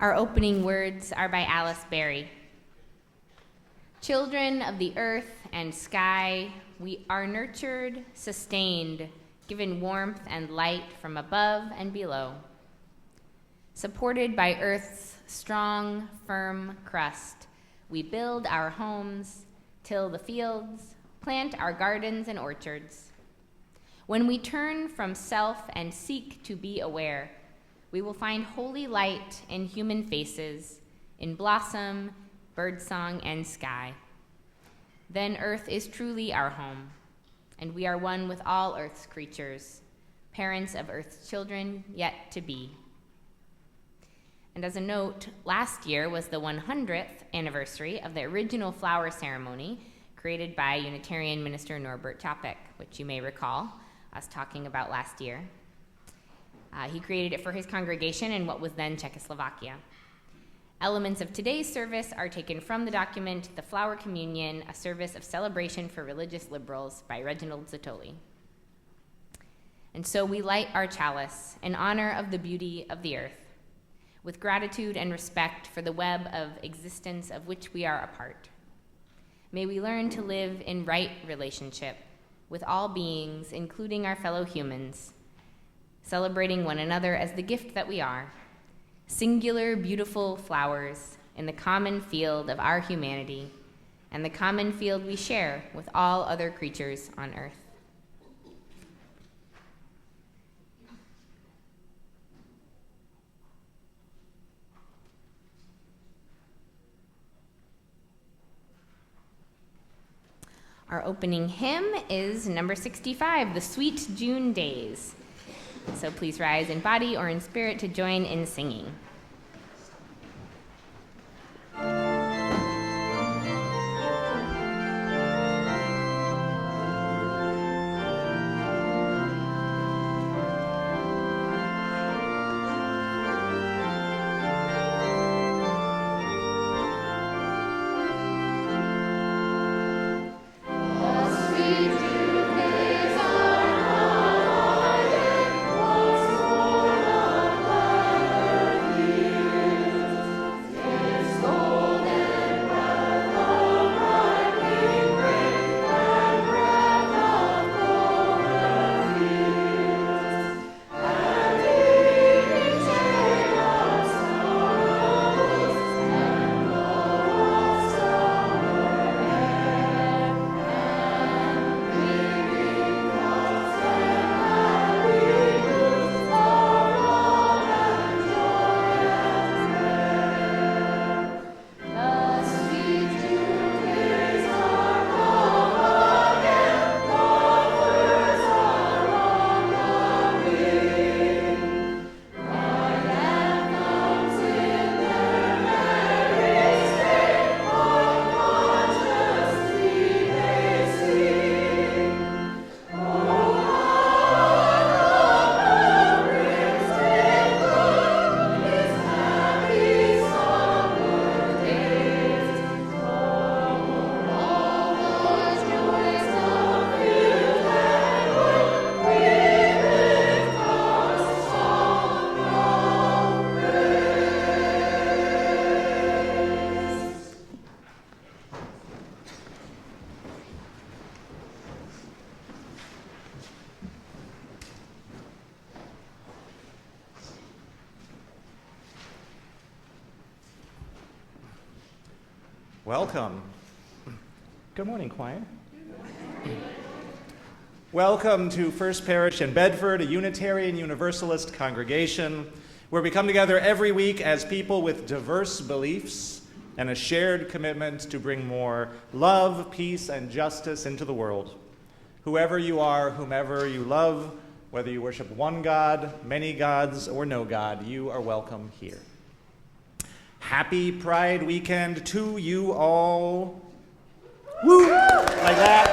Our opening words are by Alice Barry. Children of the earth and sky, we are nurtured, sustained, given warmth and light from above and below. Supported by earth's strong, firm crust, we build our homes, till the fields, plant our gardens and orchards. When we turn from self and seek to be aware, we will find holy light in human faces, in blossom, birdsong, and sky. Then earth is truly our home, and we are one with all earth's creatures, parents of earth's children yet to be. And as a note, last year was the 100th anniversary of the original flower ceremony created by Unitarian minister Norbert Čapek, which you may recall us talking about last year. He created it for his congregation in what was then Czechoslovakia. Elements of today's service are taken from the document The Flower Communion, a service of celebration for religious liberals by Reginald Zatoli. And so we light our chalice in honor of the beauty of the earth, with gratitude and respect for the web of existence of which we are a part. May we learn to live in right relationship with all beings, including our fellow humans, celebrating one another as the gift that we are, singular, beautiful flowers in the common field of our humanity and the common field we share with all other creatures on earth. Our opening hymn is number 65, The Sweet June Days. So please rise in body or in spirit to join in singing. Welcome. Good morning, choir. Welcome to First Parish in Bedford, a Unitarian Universalist congregation where we come together every week as people with diverse beliefs and a shared commitment to bring more love, peace, and justice into the world. Whoever you are, whomever you love, whether you worship one God, many gods, or no God, you are welcome here. Happy Pride Weekend to you all. Woo! Like that.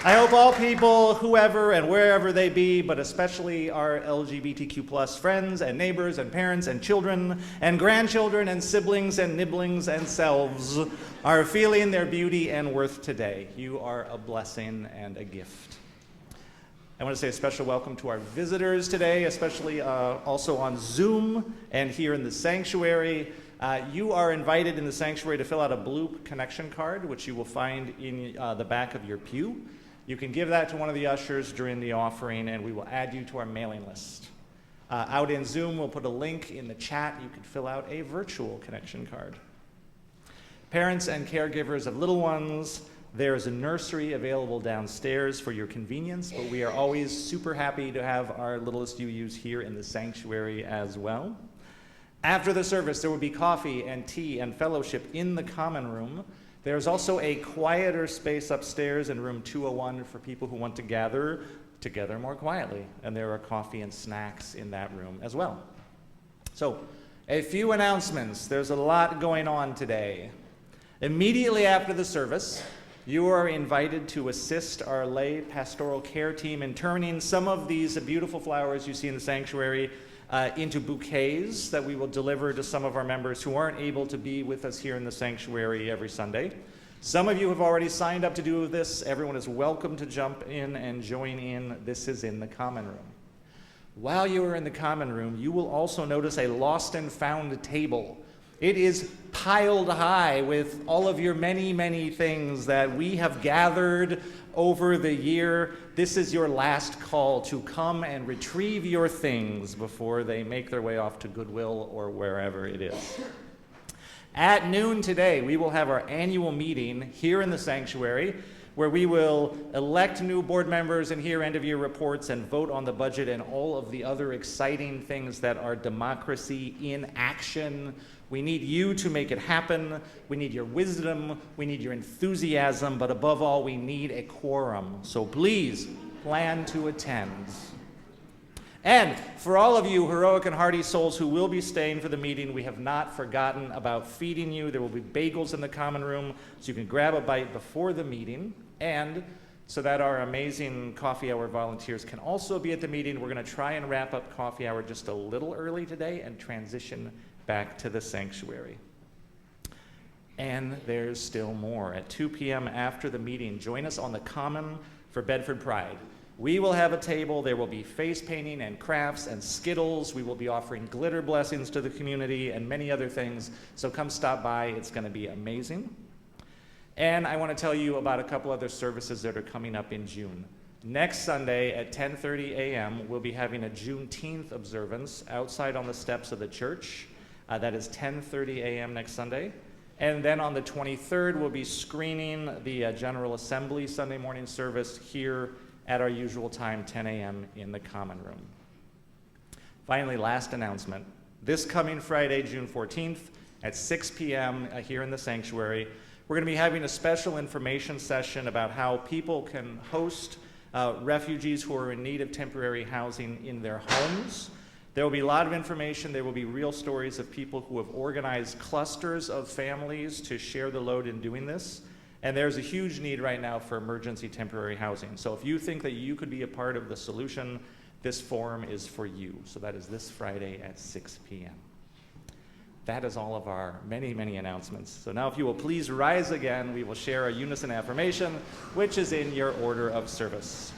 I hope all people, whoever and wherever they be, but especially our LGBTQ plus friends and neighbors and parents and children and grandchildren and siblings and nibblings and selves, are feeling their beauty and worth today. You are a blessing and a gift. I want to say a special welcome to our visitors today, especially also on Zoom and here in the sanctuary. You are invited in the sanctuary to fill out a blue connection card, which you will find in the back of your pew. You can give that to one of the ushers during the offering, and we will add you to our mailing list. Out in Zoom, we'll put a link in the chat. You can fill out a virtual connection card. Parents and caregivers of little ones, there is a nursery available downstairs for your convenience, but we are always super happy to have our littlest UUs here in the sanctuary as well. After the service, there will be coffee and tea and fellowship in the common room. There's also a quieter space upstairs in room 201 for people who want to gather together more quietly, and there are coffee and snacks in that room as well. So, a few announcements. There's a lot going on today. Immediately after the service, you are invited to assist our lay pastoral care team in turning some of these beautiful flowers you see in the sanctuary into bouquets that we will deliver to some of our members who aren't able to be with us here in the sanctuary every Sunday. Some of you have already signed up to do this. Everyone is welcome to jump in and join in. This is in the common room. While you are in the common room, you will also notice a lost and found table. It is piled high with all of your many, many things that we have gathered over the year. This is your last call to come and retrieve your things before they make their way off to Goodwill or wherever it is. At noon today, we will have our annual meeting here in the sanctuary where we will elect new board members and hear end-of-year reports and vote on the budget and all of the other exciting things that are democracy in action. We need you to make it happen. We need your wisdom. We need your enthusiasm. But above all, we need a quorum. So please plan to attend. And for all of you heroic and hardy souls who will be staying for the meeting, we have not forgotten about feeding you. There will be bagels in the common room, so you can grab a bite before the meeting. And so that our amazing coffee hour volunteers can also be at the meeting, we're going to try and wrap up coffee hour just a little early today and transition back to the sanctuary. And there's still more. At 2 p.m. after the meeting, join us on the Common for Bedford Pride. We will have a table. There will be face painting and crafts and Skittles. We will be offering glitter blessings to the community and many other things. So come stop by. It's going to be amazing. And I want to tell you about a couple other services that are coming up in June. Next Sunday at 10:30 a.m., we'll be having a Juneteenth observance outside on the steps of the church. That is 10:30 a.m. next Sunday. And then on the 23rd, we'll be screening the General Assembly Sunday morning service here at our usual time, 10 a.m. in the common room. Finally, last announcement. This coming Friday, June 14th at 6 p.m. Here in the sanctuary, we're going to be having a special information session about how people can host refugees who are in need of temporary housing in their homes. There will be a lot of information. There will be real stories of people who have organized clusters of families to share the load in doing this. And there's a huge need right now for emergency temporary housing. So if you think that you could be a part of the solution, this forum is for you. So that is this Friday at 6 p.m. That is all of our many, many announcements. So now if you will please rise again, we will share a unison affirmation, which is in your order of service.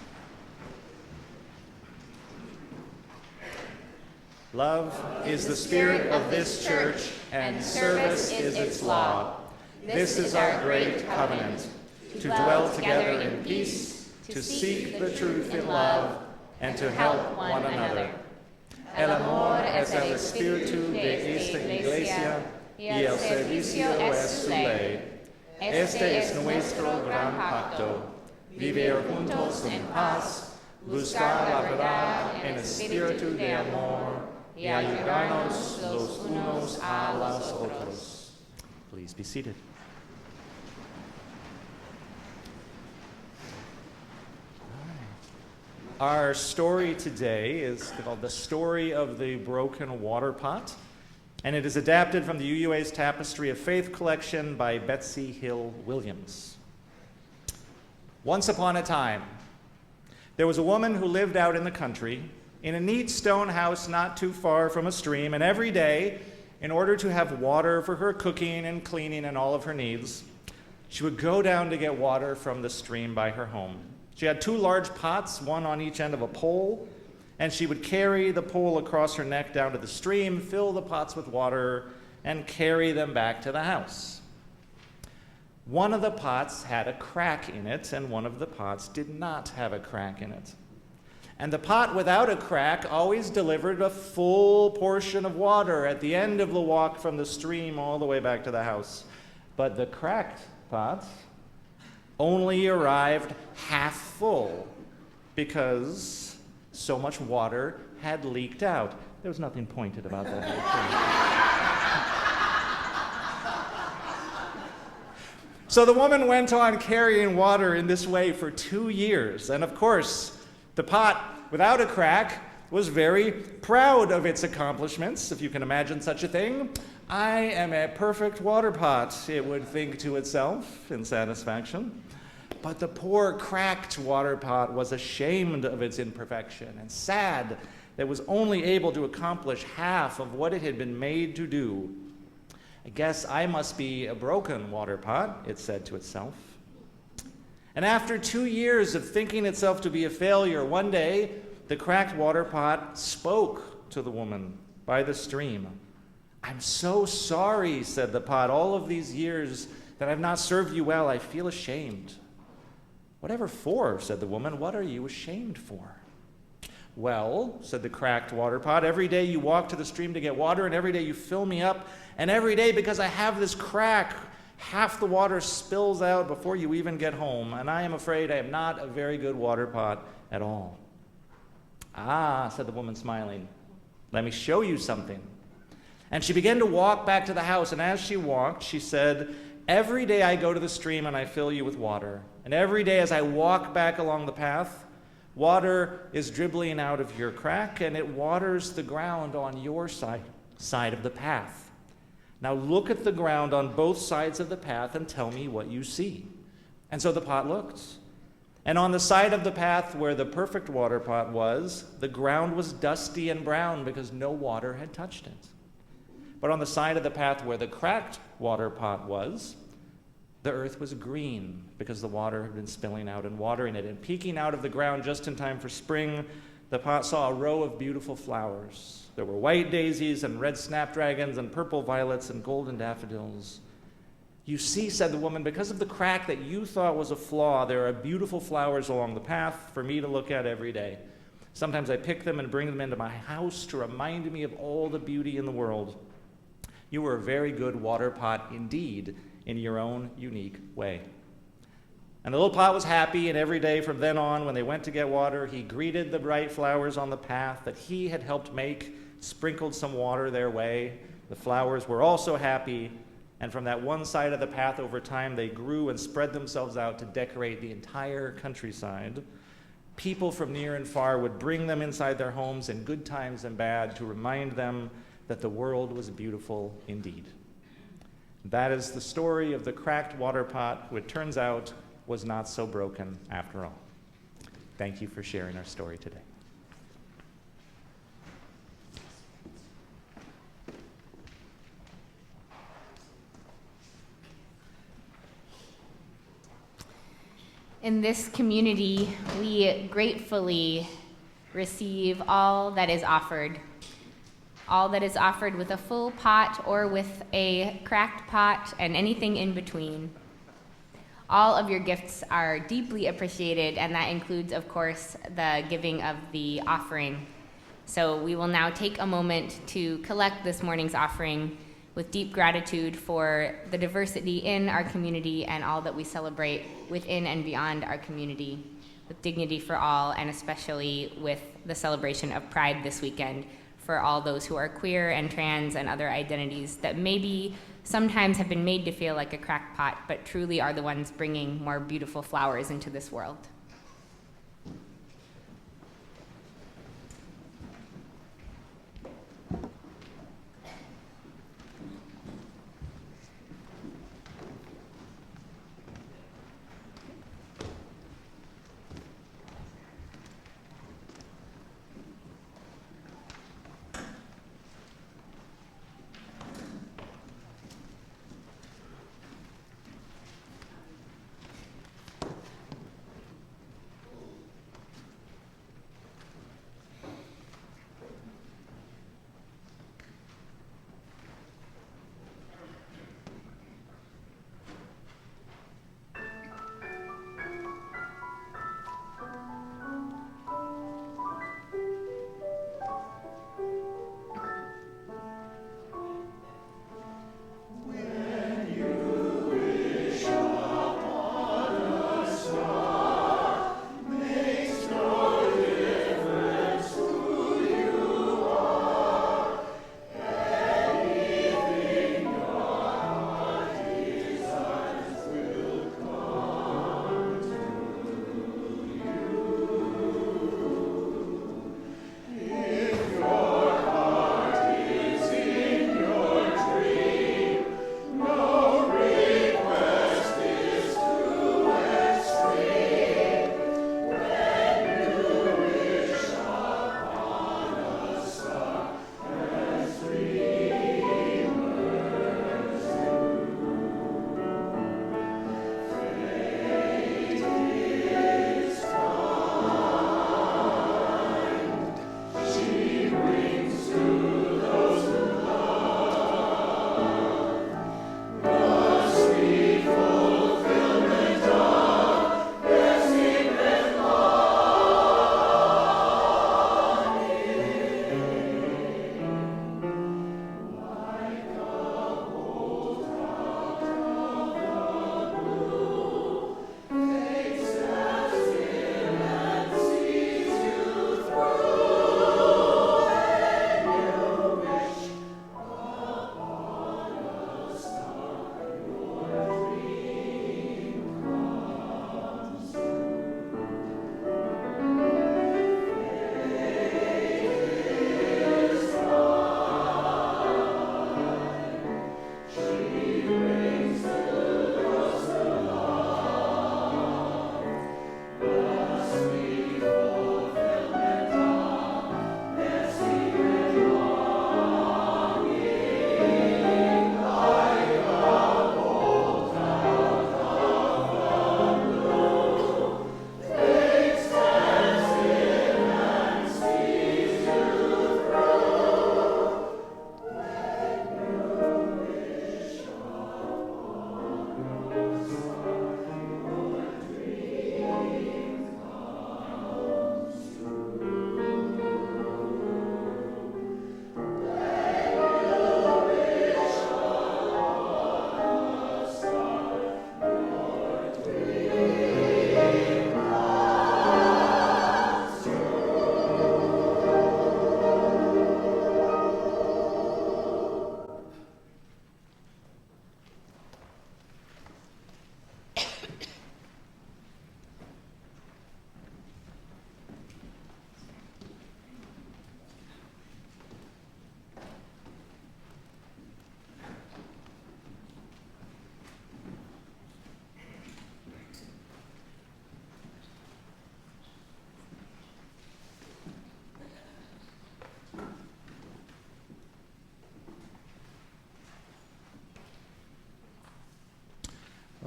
Love is the spirit of this church, and service is its law. This is our great covenant, to dwell together in peace, to seek the truth in love, and to help one another. El amor es el espíritu de esta iglesia, y el servicio es su ley. Este es nuestro gran pacto, vivir juntos en paz, buscar la verdad en espíritu de amor, y ayudarnos los unos a los otros. Please be seated. Our story today is called The Story of the Broken Water Pot, and it is adapted from the UUA's Tapestry of Faith collection by Betsy Hill Williams. Once upon a time, there was a woman who lived out in the country in a neat stone house not too far from a stream, and every day, in order to have water for her cooking and cleaning and all of her needs, she would go down to get water from the stream by her home. She had 2 large pots, one on each end of a pole, and she would carry the pole across her neck down to the stream, fill the pots with water, and carry them back to the house. One of the pots had a crack in it, and one of the pots did not have a crack in it. And the pot without a crack always delivered a full portion of water at the end of the walk from the stream all the way back to the house. But the cracked pot only arrived half full because so much water had leaked out. There was nothing pointed about that. So the woman went on carrying water in this way for 2 years. And of course, the pot without a crack was very proud of its accomplishments, if you can imagine such a thing. I am a perfect water pot, it would think to itself in satisfaction. But the poor cracked water pot was ashamed of its imperfection and sad that it was only able to accomplish half of what it had been made to do. I guess I must be a broken water pot, it said to itself. And after 2 years of thinking itself to be a failure, one day the cracked water pot spoke to the woman by the stream. I'm so sorry, said the pot. All of these years that I've not served you well, I feel ashamed. Whatever for, said the woman. What are you ashamed for? Well, said the cracked water pot, every day you walk to the stream to get water, and every day you fill me up, and every day because I have this crack, half the water spills out before you even get home, and I am afraid I am not a very good water pot at all. Ah, said the woman, smiling, let me show you something. And she began to walk back to the house, and as she walked, she said, every day I go to the stream and I fill you with water, and every day as I walk back along the path, water is dribbling out of your crack, and it waters the ground on your side of the path. Now look at the ground on both sides of the path and tell me what you see. And so the pot looked. And on the side of the path where the perfect water pot was, the ground was dusty and brown because no water had touched it. But on the side of the path where the cracked water pot was, the earth was green because the water had been spilling out and watering it. And peeking out of the ground just in time for spring, the pot saw a row of beautiful flowers. There were white daisies and red snapdragons and purple violets and golden daffodils. You see, said the woman, because of the crack that you thought was a flaw, there are beautiful flowers along the path for me to look at every day. Sometimes I pick them and bring them into my house to remind me of all the beauty in the world. You were a very good water pot indeed, in your own unique way. And the little pot was happy, and every day from then on, when they went to get water, he greeted the bright flowers on the path that he had helped make, sprinkled some water their way. The flowers were also happy, and from that one side of the path over time, they grew and spread themselves out to decorate the entire countryside. People from near and far would bring them inside their homes in good times and bad to remind them that the world was beautiful indeed. That is the story of the cracked water pot, which turns out was not so broken after all. Thank you for sharing our story today. In this community, we gratefully receive all that is offered with a full pot or with a cracked pot and anything in between. All of your gifts are deeply appreciated, and that includes, of course, the giving of the offering. So we will now take a moment to collect this morning's offering with deep gratitude for the diversity in our community and all that we celebrate within and beyond our community, with dignity for all, and especially with the celebration of Pride this weekend for all those who are queer and trans and other identities that maybe sometimes have been made to feel like a crackpot, but truly are the ones bringing more beautiful flowers into this world.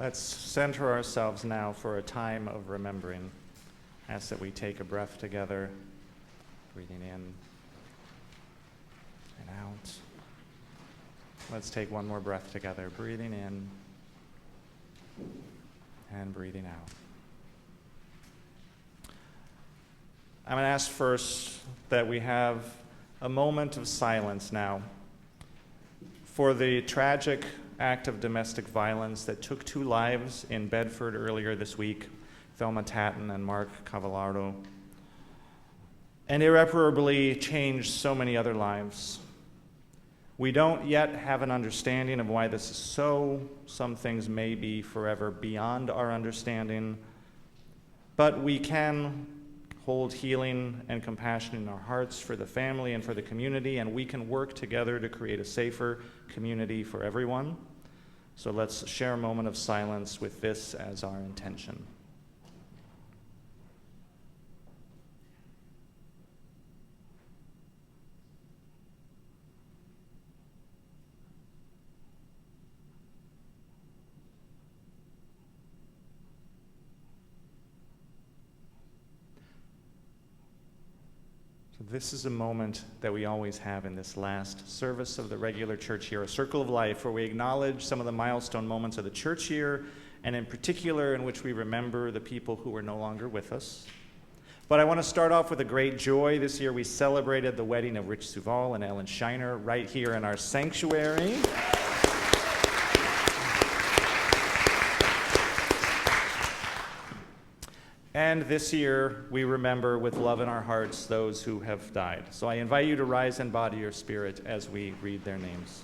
Let's center ourselves now for a time of remembering. Ask that we take a breath together, breathing in and out. Let's take one more breath together, breathing in and breathing out. I'm going to ask first that we have a moment of silence now for the tragic act of domestic violence that took 2 lives in Bedford earlier this week, Thelma Tatton and Mark Cavalardo, and irreparably changed so many other lives. We don't yet have an understanding of why this is so. Some things may be forever beyond our understanding, but we can hold healing and compassion in our hearts for the family and for the community, and we can work together to create a safer community for everyone. So let's share a moment of silence with this as our intention. This is a moment that we always have in this last service of the regular church year, a circle of life, where we acknowledge some of the milestone moments of the church year, and in particular in which we remember the people who are no longer with us. But I want to start off with a great joy. This year we celebrated the wedding of Rich Suval and Ellen Shiner right here in our sanctuary. And this year, we remember with love in our hearts those who have died. So I invite you to rise in body or spirit as we read their names.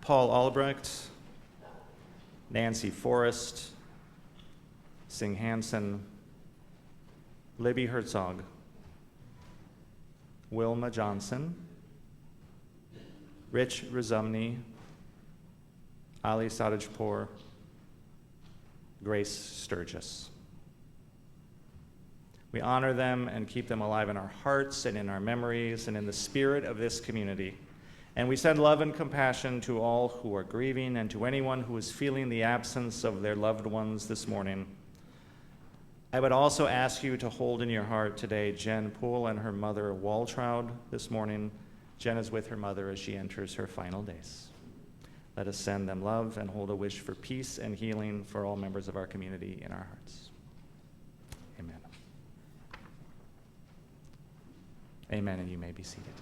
Paul Albrecht, Nancy Forrest, Sing Hansen, Libby Herzog, Wilma Johnson, Rich Rizumny, Ali Sadajpour, Grace Sturgis. We honor them and keep them alive in our hearts and in our memories and in the spirit of this community. And we send love and compassion to all who are grieving and to anyone who is feeling the absence of their loved ones this morning. I would also ask you to hold in your heart today Jen Poole and her mother Waltraud this morning. Jen is with her mother as she enters her final days. Let us send them love and hold a wish for peace and healing for all members of our community in our hearts. Amen. Amen, and you may be seated.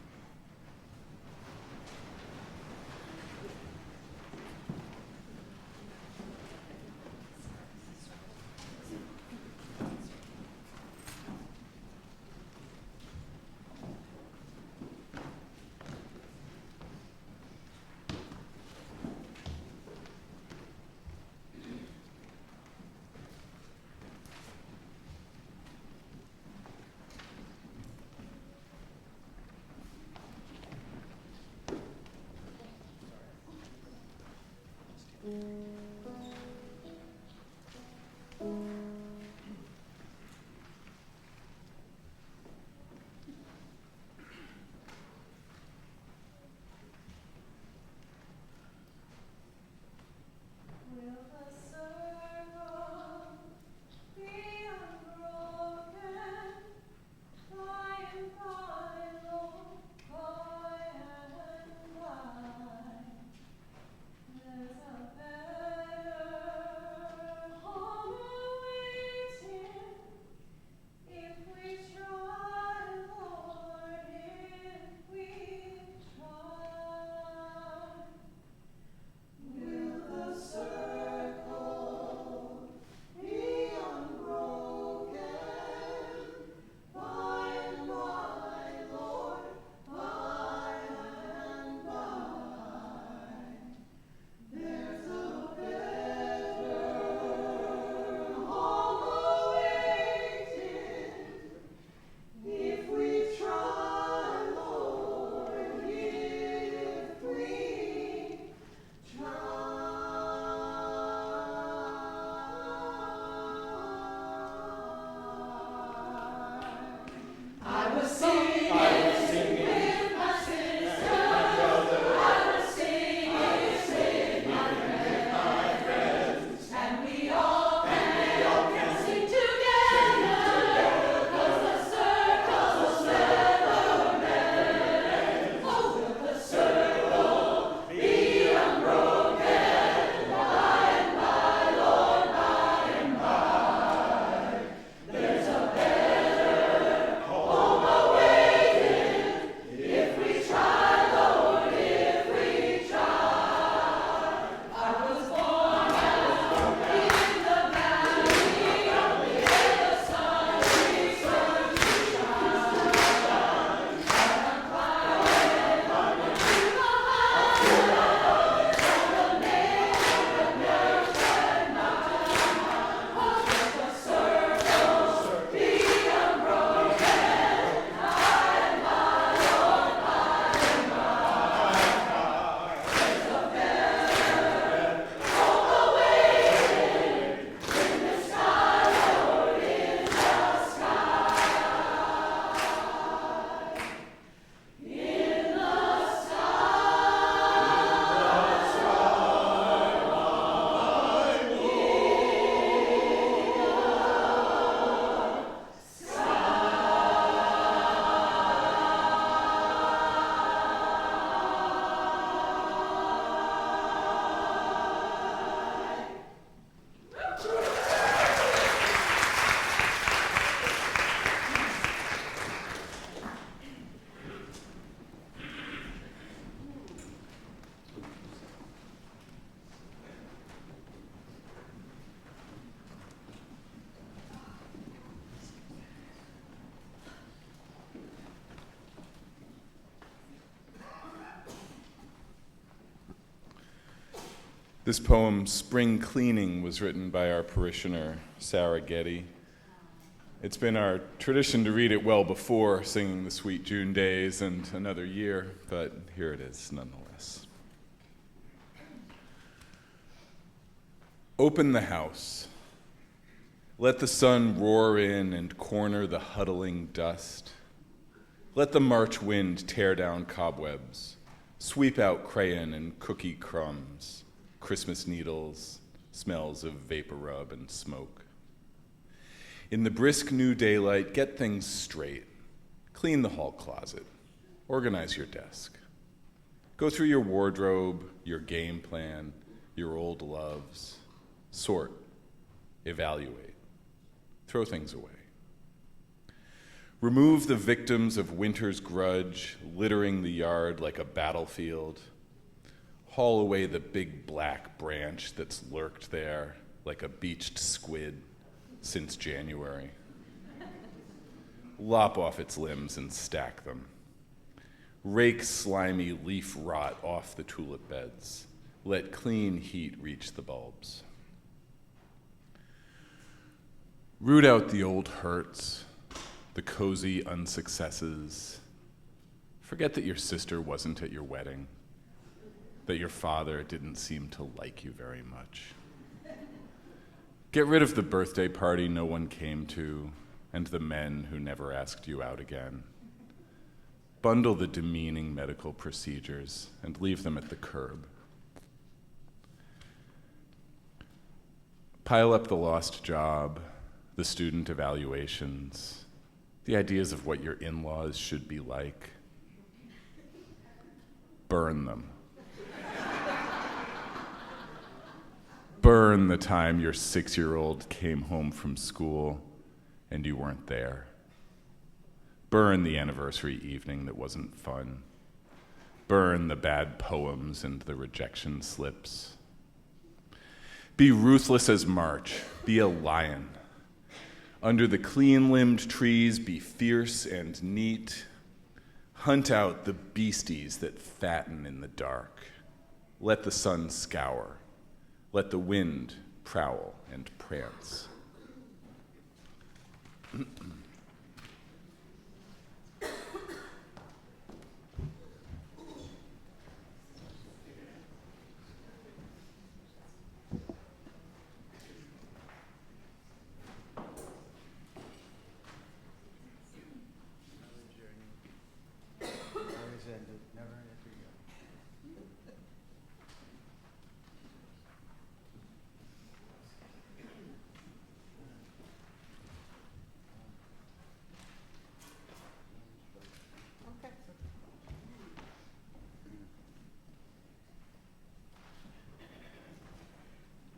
This poem, Spring Cleaning, was written by our parishioner, Sarah Getty. It's been our tradition to read it well before singing the Sweet June Days and Another Year, but here it is nonetheless. Open the house. Let the sun roar in and corner the huddling dust. Let the March wind tear down cobwebs, sweep out crayon and cookie crumbs, Christmas needles, smells of vapor rub and smoke. In the brisk new daylight, get things straight. Clean the hall closet. Organize your desk. Go through your wardrobe, your game plan, your old loves. Sort, evaluate, throw things away. Remove the victims of winter's grudge, littering the yard like a battlefield. Haul away the big black branch that's lurked there like a beached squid since January. Lop off its limbs and stack them. Rake slimy leaf rot off the tulip beds. Let clean heat reach the bulbs. Root out the old hurts, the cozy unsuccesses. Forget that your sister wasn't at your wedding, that your father didn't seem to like you very much. Get rid of the birthday party no one came to and the men who never asked you out again. Bundle the demeaning medical procedures and leave them at the curb. Pile up the lost job, the student evaluations, the ideas of what your in-laws should be like. Burn them. Burn the time your 6-year-old came home from school and you weren't there. Burn the anniversary evening that wasn't fun. Burn the bad poems and the rejection slips. Be ruthless as March. Be a lion. Under the clean-limbed trees, be fierce and neat. Hunt out the beasties that fatten in the dark. Let the sun scour. Let the wind prowl and prance.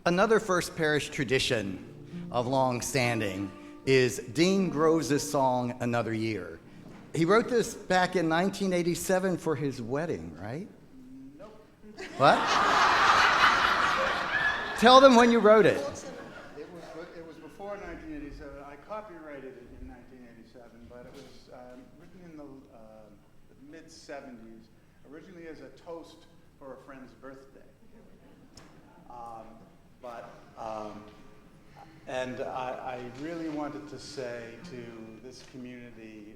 Another First Parish tradition of long standing is Dean Groves' song, Another Year. He wrote this back in 1987 for his wedding, right? Nope. What? Tell them when you wrote it. It was before 1987. I copyrighted it in 1987, but it was written in the mid-70s, originally as a toast for a friend's birthday. And I really wanted to say to this community,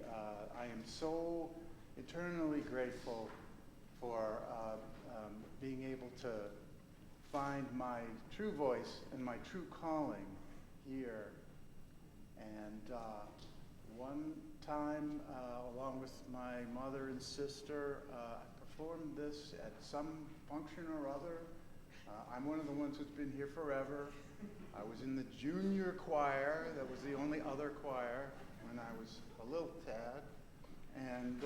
I am so eternally grateful for being able to find my true voice and my true calling here. And one time, along with my mother and sister, I performed this at some function or other. I'm one of the ones who's been here forever. I was in the junior choir. That was the only other choir when I was a little tad. And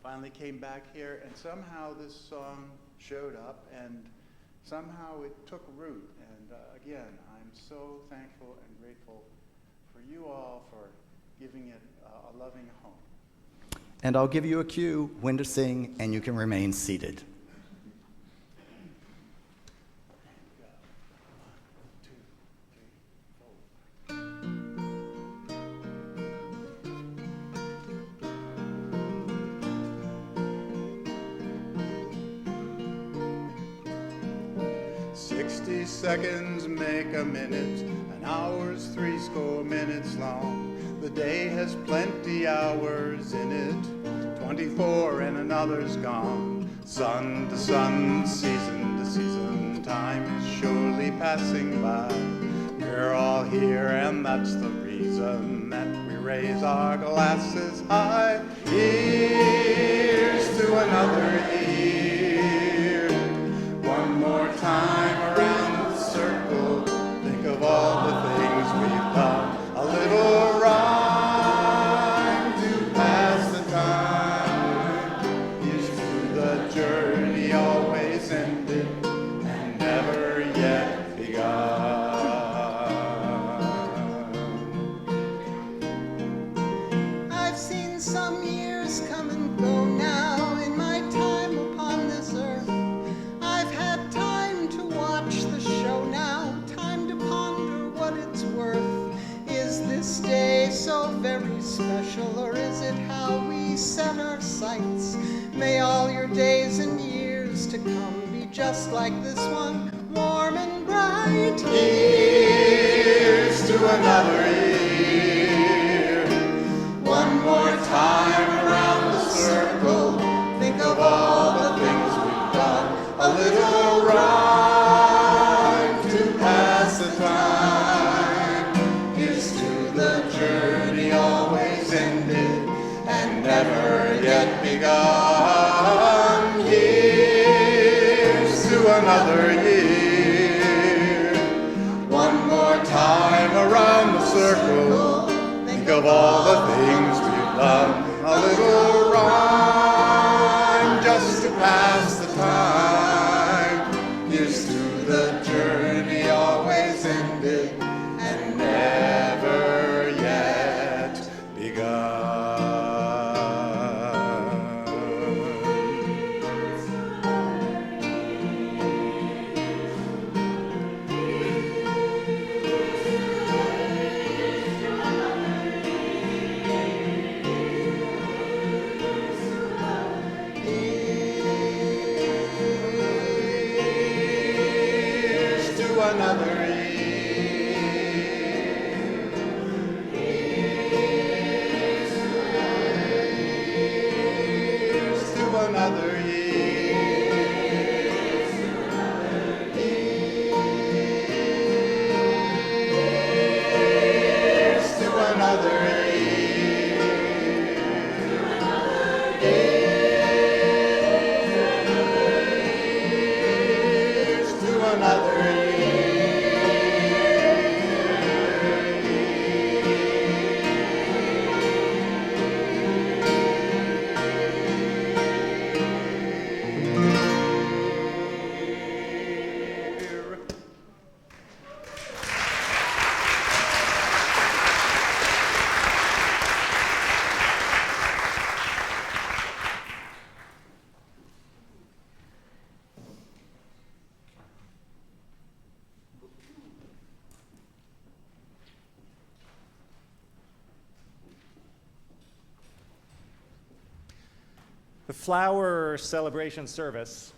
finally came back here, and somehow this song showed up, and somehow it took root. And again, I'm so thankful and grateful for you all for giving it a loving home. And I'll give you a cue when to sing, and you can remain seated. 60 seconds make a minute, an hour's 80 minutes long. The day has plenty hours in it, 24 and another's gone. Sun to sun, season to season, time is surely passing by. We're all here and that's the reason that we raise our glasses high. Here's to another year. One more time around the circle, think of all the things we've done. A little rhyme to pass the time. Here's to the journey always ended and never yet begun. I've seen some years come and go now in my time upon this earth. I've had time to watch the show now, time to ponder what it's worth. Is this day so very special, or is it how we set our sights? May all your days and years to come be just like this one, warm and bright. Here's to another year. One more time around the circle, think of all the things we've done. A little rhyme to pass the time. Here's to the journey always ended and never yet begun. Here's to another year. One more time around the circle, think of all the things we've done. A little rhyme just to pass the time. Here's to the journey always ended and never yet begun. Here's to another year. Here's to another year. Here's to another year. Here's to another year. The flower celebration service,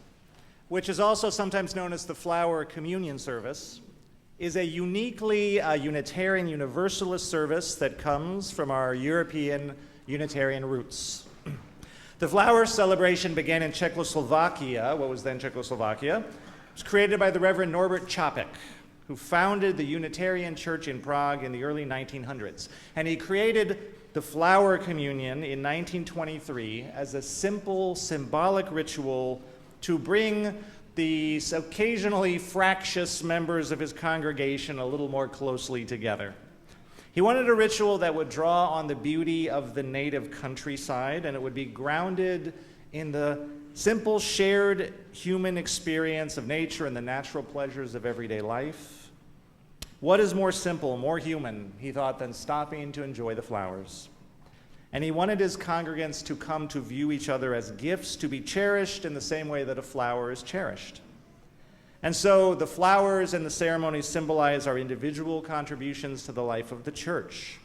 which is also sometimes known as the flower communion service, is a uniquely Unitarian Universalist service that comes from our European Unitarian roots. The flower celebration began in Czechoslovakia, what was then Czechoslovakia. It was created by the Reverend Norbert Čapek, who founded the Unitarian Church in Prague in the early 1900s. And he created the flower communion in 1923 as a simple, symbolic ritual to bring these occasionally fractious members of his congregation a little more closely together. He wanted a ritual that would draw on the beauty of the native countryside, and it would be grounded in the simple shared human experience of nature and the natural pleasures of everyday life. What is more simple, more human, he thought, than stopping to enjoy the flowers? And he wanted his congregants to come to view each other as gifts to be cherished in the same way that a flower is cherished. And so the flowers and the ceremonies symbolize our individual contributions to the life of the church.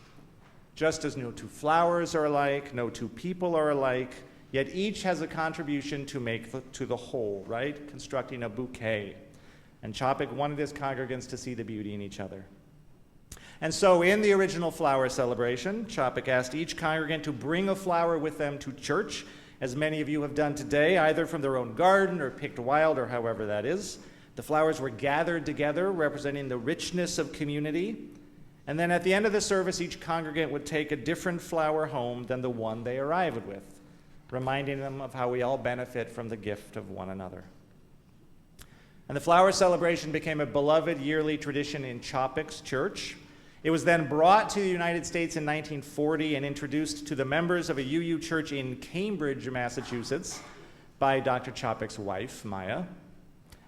Just as no two flowers are alike, no two people are alike, yet each has a contribution to make to the whole, right? Constructing a bouquet. And Chopik wanted his congregants to see the beauty in each other. And so in the original flower celebration, Chopik asked each congregant to bring a flower with them to church, as many of you have done today, either from their own garden or picked wild or however that is. The flowers were gathered together, representing the richness of community. And then at the end of the service, each congregant would take a different flower home than the one they arrived with, reminding them of how we all benefit from the gift of one another. And the flower celebration became a beloved yearly tradition in Chopik's church. It was then brought to the United States in 1940 and introduced to the members of a UU church in Cambridge, Massachusetts, by Dr. Chopik's wife, Maya.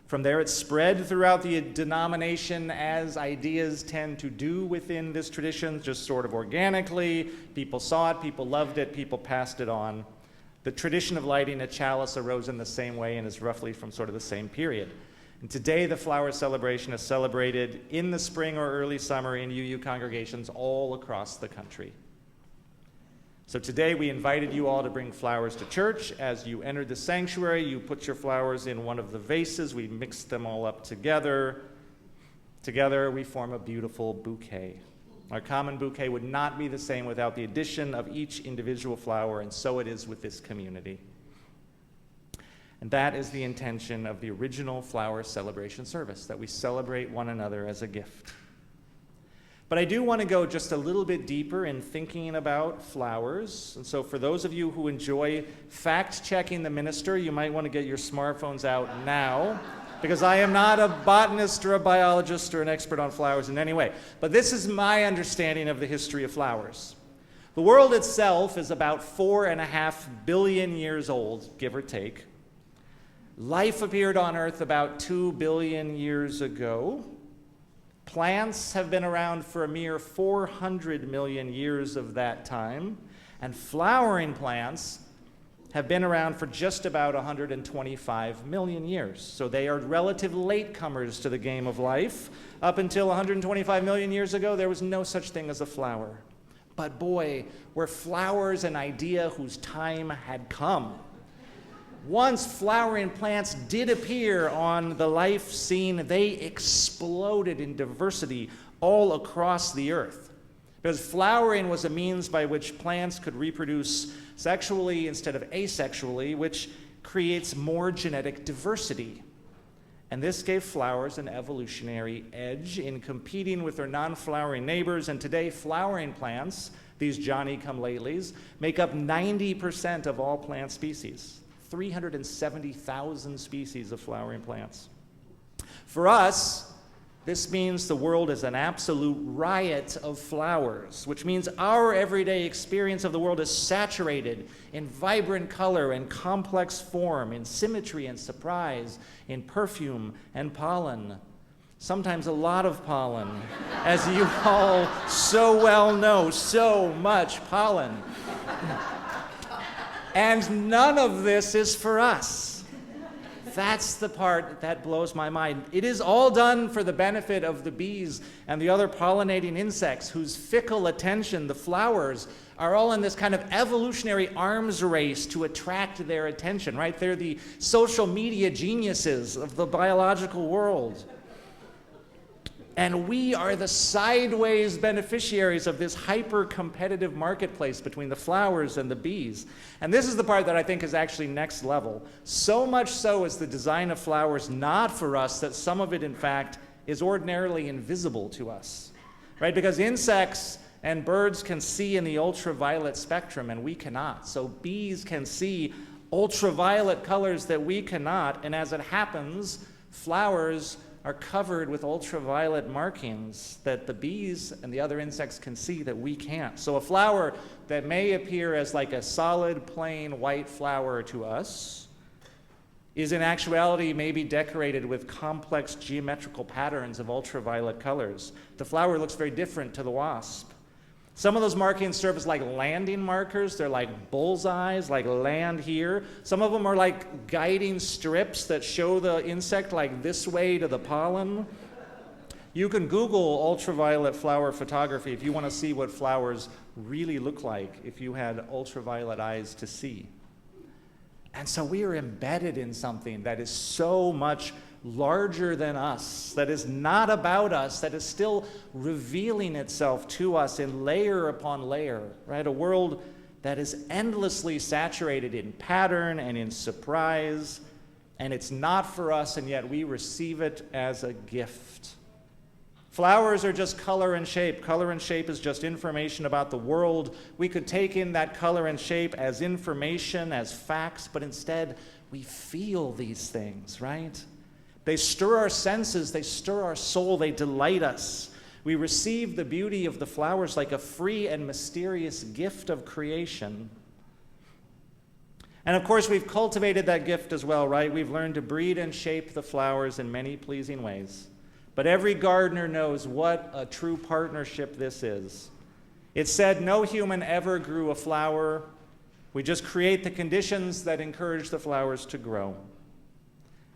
From there, it spread throughout the denomination, as ideas tend to do within this tradition, just sort of organically. People saw it, people loved it, people passed it on. The tradition of lighting a chalice arose in the same way and is roughly from sort of the same period. And today, the flower celebration is celebrated in the spring or early summer in UU congregations all across the country. So today, we invited you all to bring flowers to church. As you entered the sanctuary, you put your flowers in one of the vases. We mixed them all up together. Together, we form a beautiful bouquet. Our common bouquet would not be the same without the addition of each individual flower, and so it is with this community. And that is the intention of the original flower celebration service, that we celebrate one another as a gift. But I do want to go just a little bit deeper in thinking about flowers. And so for those of you who enjoy fact-checking the minister, you might want to get your smartphones out now, because I am not a botanist or a biologist or an expert on flowers in any way. But this is my understanding of the history of flowers. The world itself is about 4.5 billion years old, give or take. Life appeared on Earth about 2 billion years ago. Plants have been around for a mere 400 million years of that time, and flowering plants have been around for just about 125 million years. So they are relative latecomers to the game of life. Up until 125 million years ago, there was no such thing as a flower. But boy, were flowers an idea whose time had come. Once flowering plants did appear on the life scene, they exploded in diversity all across the earth. Because flowering was a means by which plants could reproduce sexually instead of asexually, which creates more genetic diversity. And this gave flowers an evolutionary edge in competing with their non-flowering neighbors. And today, flowering plants, these Johnny-come-latelys, make up 90% of all plant species. 370,000 species of flowering plants. For us, this means the world is an absolute riot of flowers, which means our everyday experience of the world is saturated in vibrant color and complex form, in symmetry and surprise, in perfume and pollen. Sometimes a lot of pollen, as you all so well know, so much pollen. And none of this is for us. That's the part that blows my mind. It is all done for the benefit of the bees and the other pollinating insects whose fickle attention, the flowers, are all in this kind of evolutionary arms race to attract their attention, right? They're the social media geniuses of the biological world. And we are the sideways beneficiaries of this hyper-competitive marketplace between the flowers and the bees. And this is the part that I think is actually next level. So much so is the design of flowers not for us that some of it, in fact, is ordinarily invisible to us, right? Because insects and birds can see in the ultraviolet spectrum, and we cannot. So bees can see ultraviolet colors that we cannot, and as it happens, flowers are covered with ultraviolet markings that the bees and the other insects can see that we can't. So a flower that may appear as like a solid, plain white flower to us is in actuality maybe decorated with complex geometrical patterns of ultraviolet colors. The flower looks very different to the wasp. Some of those markings serve as like landing markers. They're like bullseyes, like land here. Some of them are like guiding strips that show the insect like this way to the pollen. You can Google ultraviolet flower photography if you want to see what flowers really look like if you had ultraviolet eyes to see. And so we are embedded in something that is so much larger than us, that is not about us, that is still revealing itself to us in layer upon layer, right? A world that is endlessly saturated in pattern and in surprise, and it's not for us, and yet we receive it as a gift. Flowers are just color and shape. Color and shape is just information about the world. We could take in that color and shape as information, as facts, but instead we feel these things, right? They stir our senses, they stir our soul, they delight us. We receive the beauty of the flowers like a free and mysterious gift of creation. And of course, we've cultivated that gift as well, right? We've learned to breed and shape the flowers in many pleasing ways. But every gardener knows what a true partnership this is. It's said no human ever grew a flower. We just create the conditions that encourage the flowers to grow.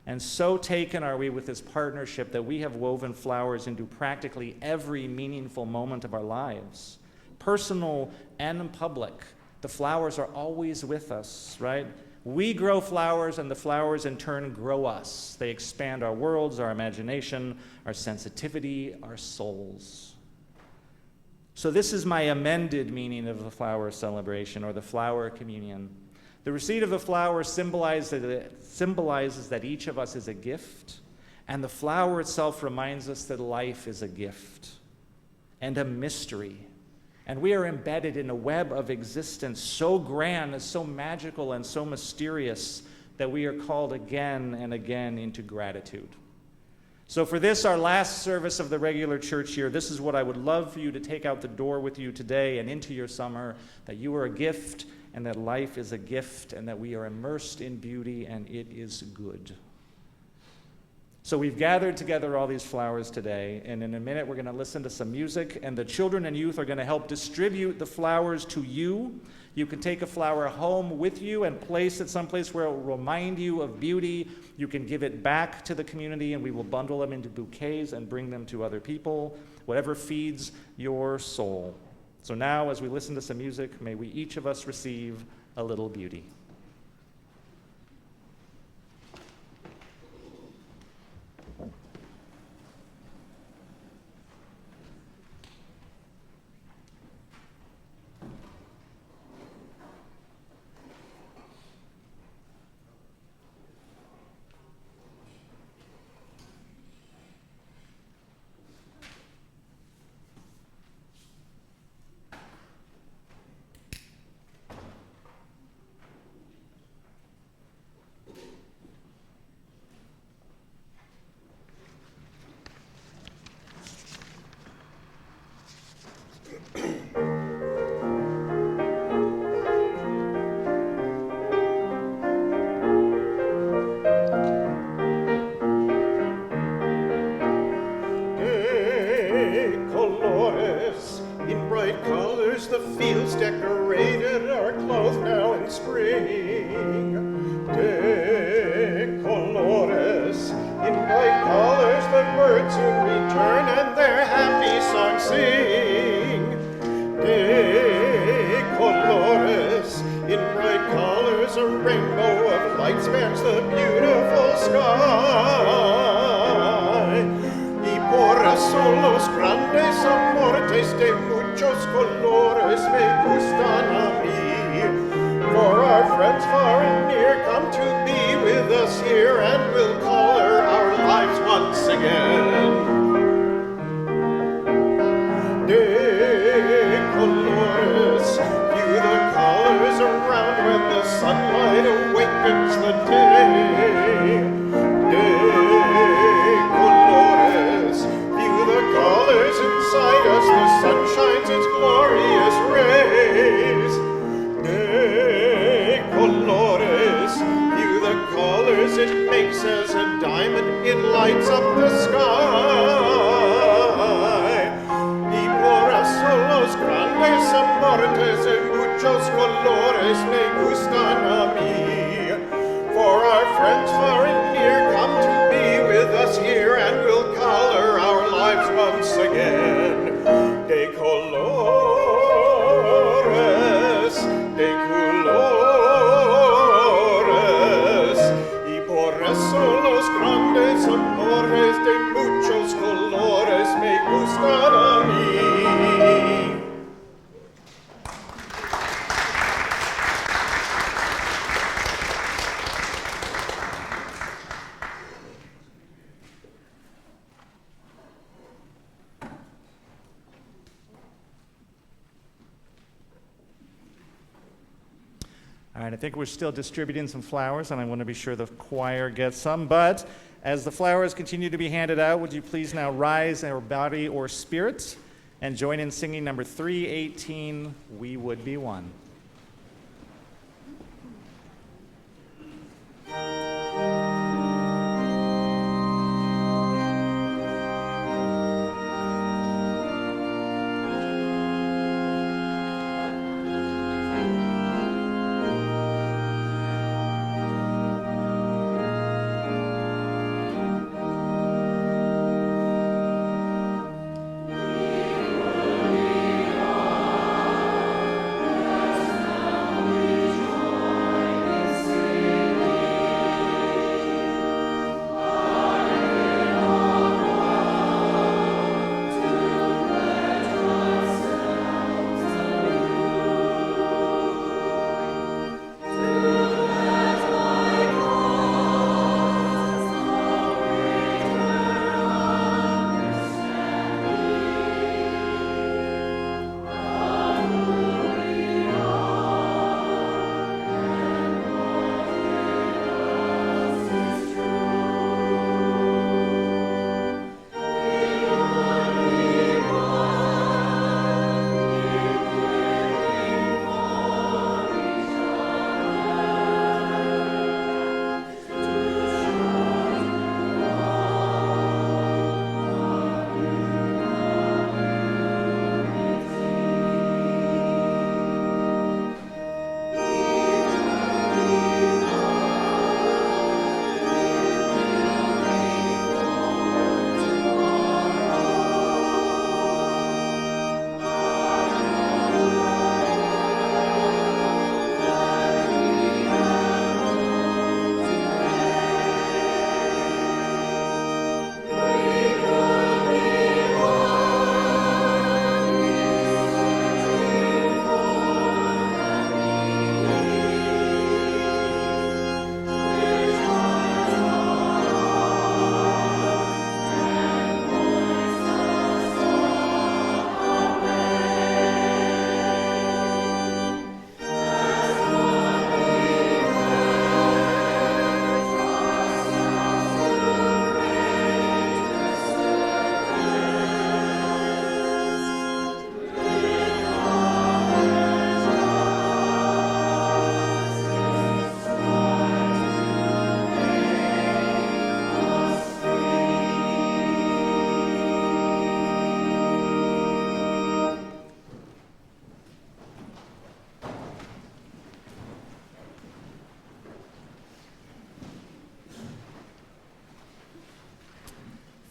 And so taken are we with this partnership that we have woven flowers into practically every meaningful moment of our lives, personal and public. The flowers are always with us, right? We grow flowers, and the flowers in turn grow us. They expand our worlds, our imagination, our sensitivity, our souls. So this is my amended meaning of the flower celebration, or the flower communion. The receipt of the flower symbolizes that each of us is a gift, and the flower itself reminds us that life is a gift and a mystery. And we are embedded in a web of existence so grand, so magical, and so mysterious that we are called again and again into gratitude. So for this, our last service of the regular church year, this is what I would love for you to take out the door with you today and into your summer, that you are a gift and that life is a gift and that we are immersed in beauty and it is good. So we've gathered together all these flowers today, and in a minute we're going to listen to some music, and the children and youth are going to help distribute the flowers to you. You can take a flower home with you and place it someplace where it will remind you of beauty. You can give it back to the community, and we will bundle them into bouquets and bring them to other people, whatever feeds your soul. So now, as we listen to some music, may we each of us receive a little beauty. The fields decorated are clothed now in spring. De colores, in bright colors the birds soon return and their happy song sing. De colores, in bright colors a rainbow of light spans the beautiful sky. Y por eso los grandes amores de muchos colores me gustan a mí. For our friends far and near come to be with us here and will color our lives once again. De colores, view the colors around when the sunlight awakens the day. De colores, view the colors inside us, the sun shines its glorious rays. De colores, view the colors it makes as a diamond, it lights up the sky. Y por eso los grandes amores en muchos colores me gustan a mí. For our friends far and near come to be with us here and will color our lives once again. De colores, y por eso los grandes amores right, I think we're still distributing some flowers, and I want to be sure the choir gets some. But as the flowers continue to be handed out, would you please now rise in our body or spirit and join in singing number 318, We Would Be One.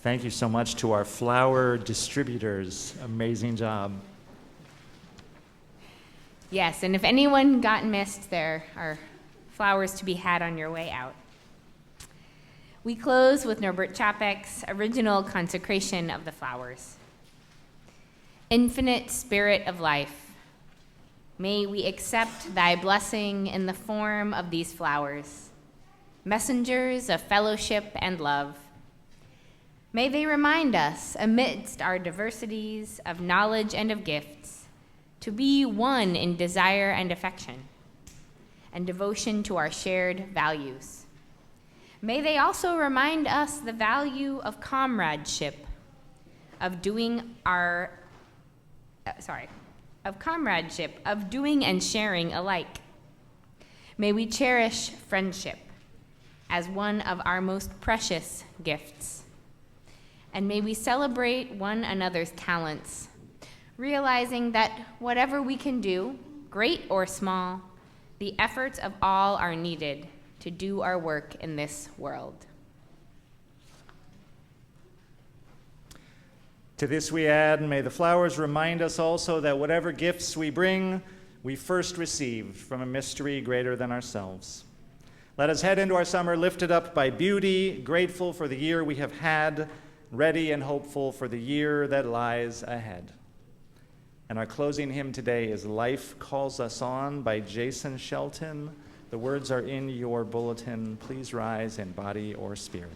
Thank you so much to our flower distributors. Amazing job. Yes, and if anyone got missed, there are flowers to be had on your way out. We close with Norbert Chapek's original consecration of the flowers. Infinite Spirit of life, may we accept thy blessing in the form of these flowers, messengers of fellowship and love. May they remind us, amidst our diversities of knowledge and of gifts, to be one in desire and affection, and devotion to our shared values. May they also remind us the value of comradeship, of doing and sharing alike. May we cherish friendship as one of our most precious gifts. And may we celebrate one another's talents, realizing that whatever we can do, great or small, the efforts of all are needed to do our work in this world. To this we add, may the flowers remind us also that whatever gifts we bring, we first received from a mystery greater than ourselves. Let us head into our summer lifted up by beauty, grateful for the year we have had, ready and hopeful for the year that lies ahead. And our closing hymn today is Life Calls Us On by Jason Shelton. The words are in your bulletin. Please rise in body or spirit.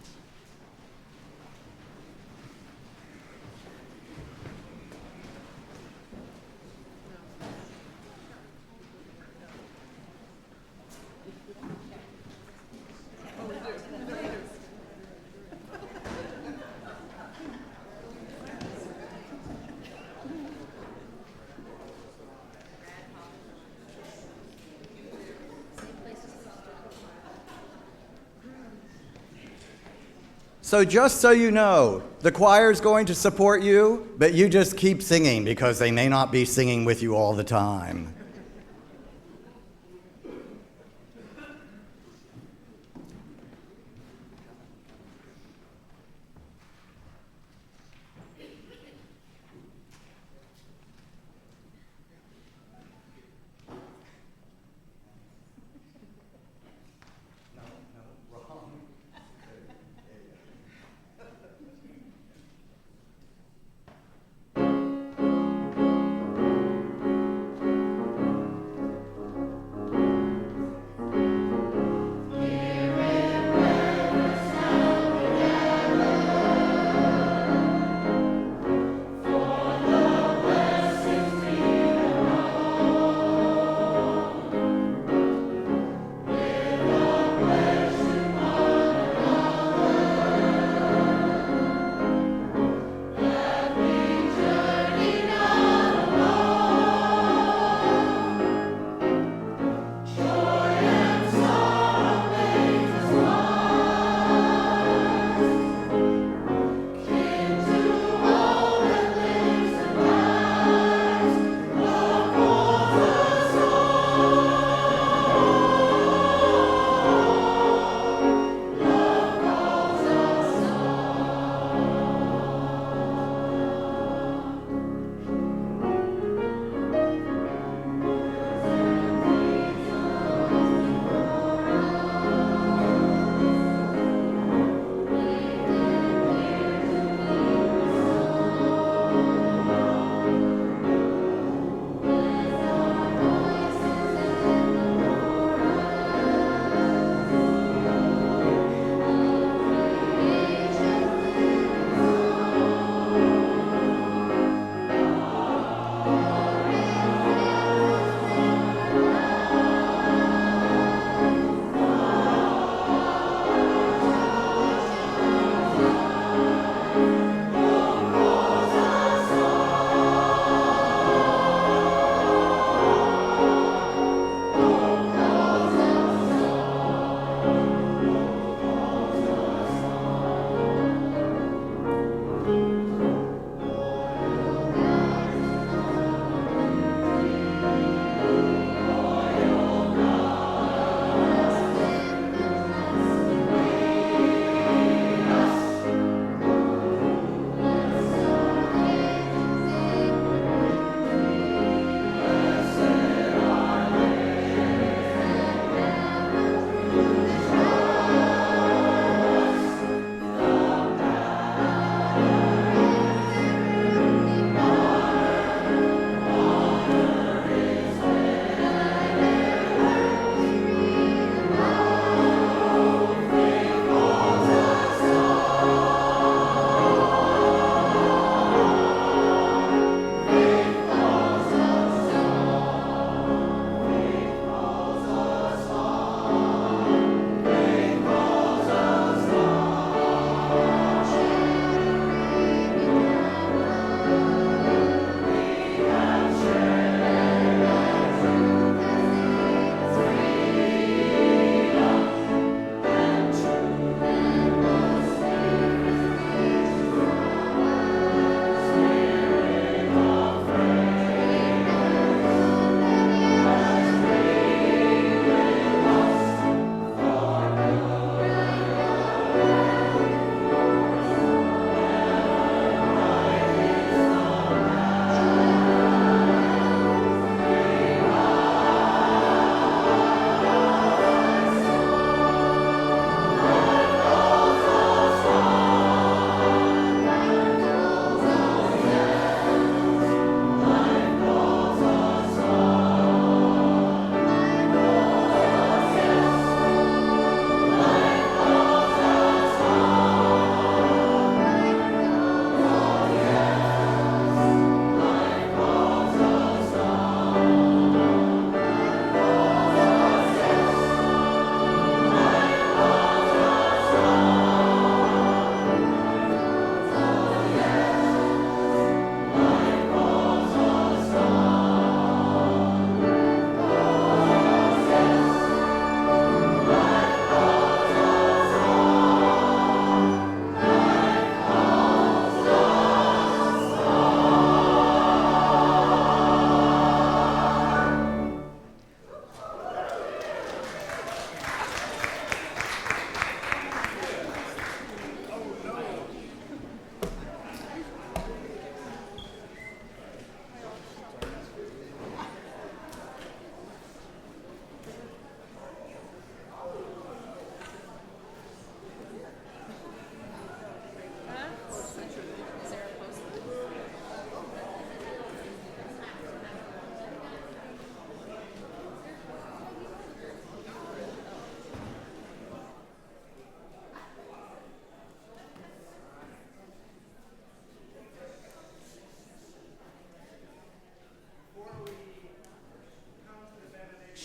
So just so you know, the choir's going to support you, but you just keep singing because they may not be singing with you all the time.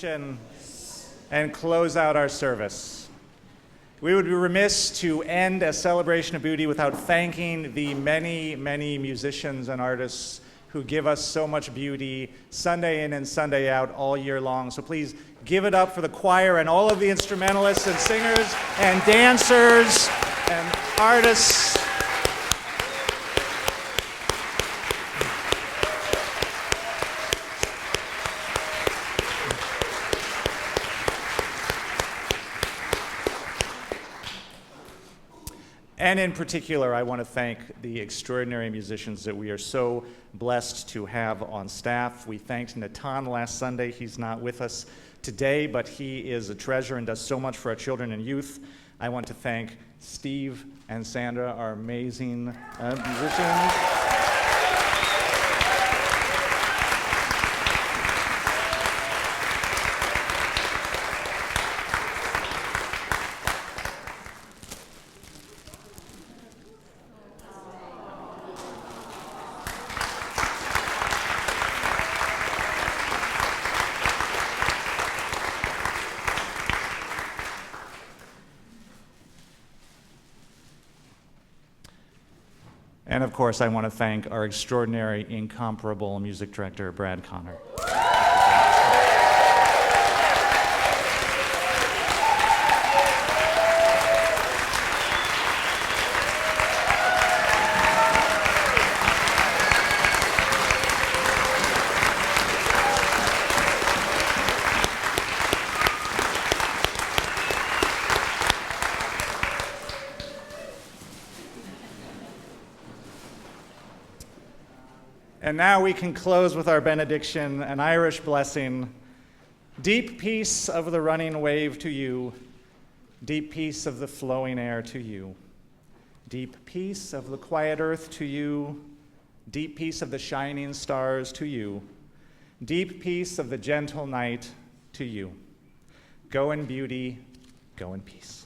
and close out our service. We would be remiss to end a celebration of beauty without thanking the many, many musicians and artists who give us so much beauty Sunday in and Sunday out all year long. So please give it up for the choir and all of the instrumentalists and singers and dancers and artists. And in particular, I want to thank the extraordinary musicians that we are so blessed to have on staff. We thanked Natan last Sunday. He's not with us today, but he is a treasure and does so much for our children and youth. I want to thank Steve and Sandra, our amazing musicians. And of course, I want to thank our extraordinary, incomparable music director, Brad Connor. And now we can close with our benediction, an Irish blessing. Deep peace of the running wave to you. Deep peace of the flowing air to you. Deep peace of the quiet earth to you. Deep peace of the shining stars to you. Deep peace of the gentle night to you. Go in beauty, go in peace.